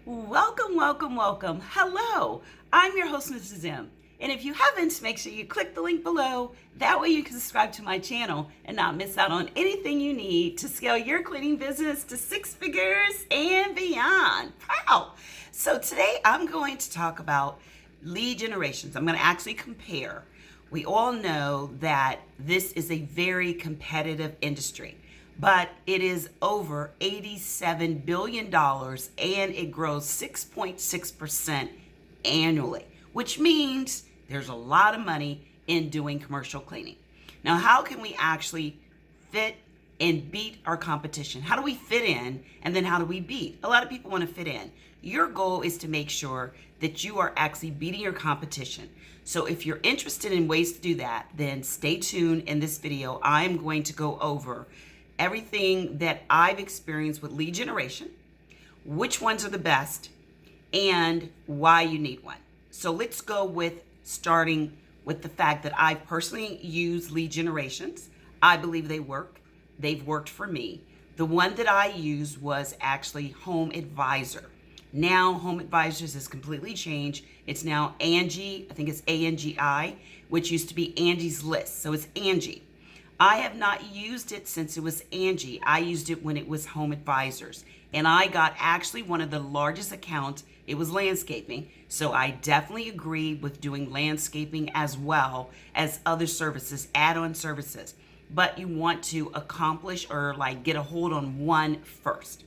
Welcome, welcome, welcome. Hello, I'm your host, Mrs. M. And if you haven't, make sure you click the link below. That way you can subscribe to my channel and not miss out on anything you need to scale your cleaning business to six figures and beyond. Wow. So today I'm going to talk about lead generations. I'm going to actually compare. We all know that this is a very competitive industry, but it is over $87 billion and it grows 6.6% annually, which means there's a lot of money in doing commercial cleaning. Now, how can we actually fit and beat our competition? How do we fit in and then how do we beat? A lot of people want to fit in. Your goal is to make sure that you are actually beating your competition. So if you're interested in ways to do that, then stay tuned. In this video, I'm going to go over everything that I've experienced with lead generation, which ones are the best, and why you need one. So let's go with starting with the fact that I personally use lead generations. I believe they work. They've worked for me. The one that I used was actually Home Advisor. Now Home Advisors has completely changed. It's now Angie, I think it's ANGI, which used to be Angie's List. So it's Angie. I have not used it since it was Angie. I used it when it was Home Advisors. And I got actually one of the largest accounts. It was landscaping. So I definitely agree with doing landscaping as well as other services, add-on services. But you want to accomplish or get a hold on one first.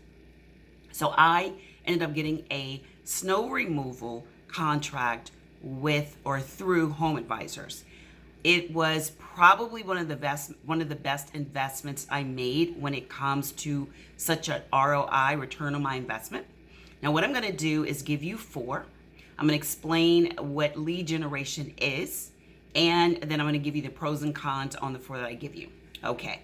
So I ended up getting a snow removal contract with or through Home Advisors. It was probably one of the best investments I made when it comes to such an ROI, return on my investment. Now what I'm going to do is give you four. I'm going to explain what lead generation is, and then I'm going to give you the pros and cons on the four that I give you. Okay.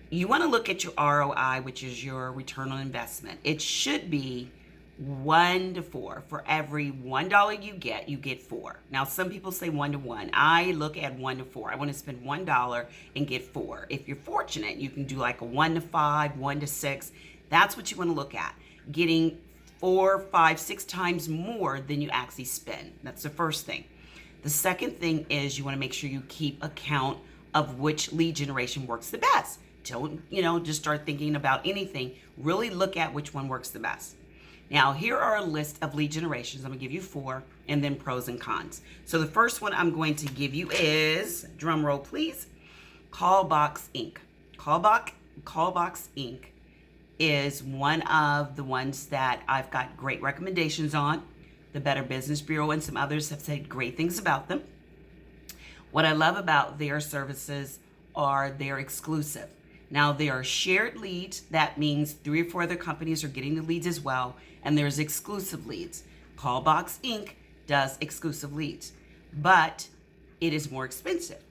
You want to look at your ROI, which is your return on investment. It should be 1 to 4. For every $1 you get 4. Now, some people say 1 to 1. I look at 1 to 4. I want to spend $1 and get 4. If you're fortunate, you can do like a 1 to 5, 1 to 6. That's what you want to look at. Getting 4, 5, 6 times more than you actually spend. That's the first thing. The second thing is you want to make sure you keep account of which lead generation works the best. Don't, just start thinking about anything. Really look at which one works the best. Now, here are a list of lead generations. I'm going to give you 4 and then pros and cons. So the first one I'm going to give you is, drum roll please, Callbox Inc. Callbox Inc. is one of the ones that I've got great recommendations on. The Better Business Bureau and some others have said great things about them. What I love about their services are they're exclusive. Now, there are shared leads. That means 3 or 4 other companies are getting the leads as well. And there's exclusive leads. Callbox Inc. does exclusive leads, but it is more expensive.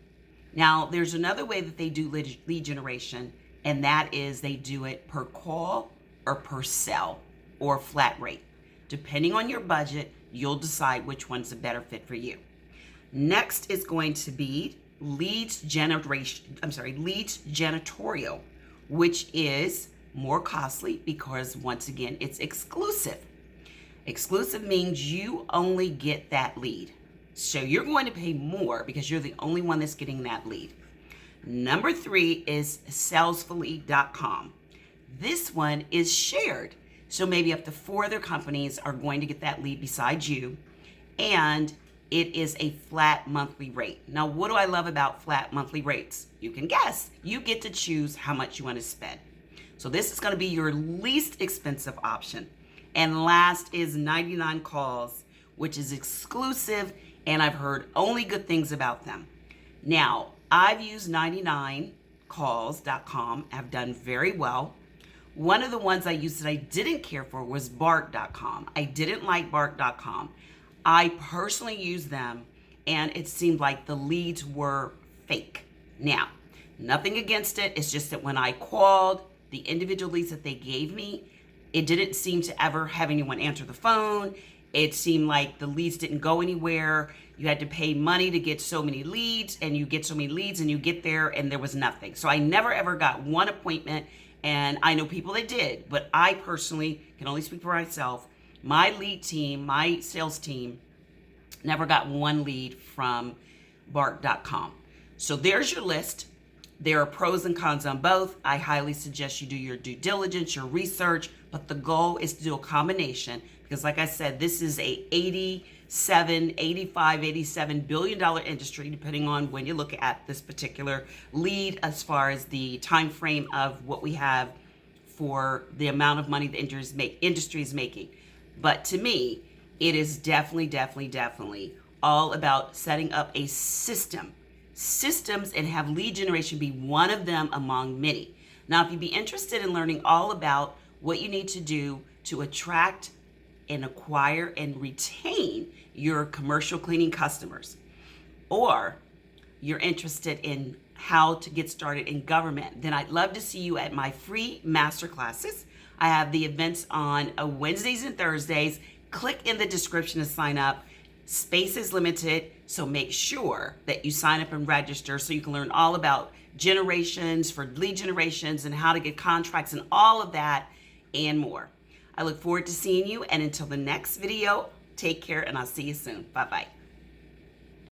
Now, there's another way that they do lead generation, and that is they do it per call or per sell or flat rate. Depending on your budget, you'll decide which one's a better fit for you. Next is going to be leads janitorial, which is more costly because once again, it's exclusive. Exclusive means you only get that lead. So you're going to pay more because you're the only one that's getting that lead. Number 3 is salesfully.com. This one is shared. So maybe up to 4 other companies are going to get that lead besides you. And it is a flat monthly rate. Now, what do I love about flat monthly rates? You can guess. You get to choose how much you want to spend. So this is going to be your least expensive option. And last is 99 Calls, which is exclusive, and I've heard only good things about them. Now, I've used 99calls.com. I've done very well. One of the ones I used that I didn't care for was bark.com. I didn't like bark.com. I personally used them, and it seemed like the leads were fake. Now, nothing against it. It's just that when I called, the individual leads that they gave me, it didn't seem to ever have anyone answer the phone. It seemed like the leads didn't go anywhere. You had to pay money to get so many leads, and you get so many leads, and you get there, and there was nothing. So I never, ever got one appointment, and I know people that did, but I personally can only speak for myself. My lead team, my sales team, never got one lead from bark.com. So there's your list. There are pros and cons on both. I highly suggest you do your due diligence, your research, but the goal is to do a combination because like I said, this is a 87 billion-dollar industry, depending on when you look at this particular lead as far as the time frame of what we have for the amount of money the industry is making. But to me, it is definitely all about setting up a systems and have lead generation be one of them among many. Now, if you'd be interested in learning all about what you need to do to attract and acquire and retain your commercial cleaning customers, or you're interested in how to get started in government, then I'd love to see you at my free masterclasses. I have the events on Wednesdays and Thursdays. Click in the description to sign up. Space is limited, so make sure that you sign up and register so you can learn all about generations for lead generations and how to get contracts and all of that and more. I look forward to seeing you, and until the next video, take care and I'll see you soon. Bye-bye.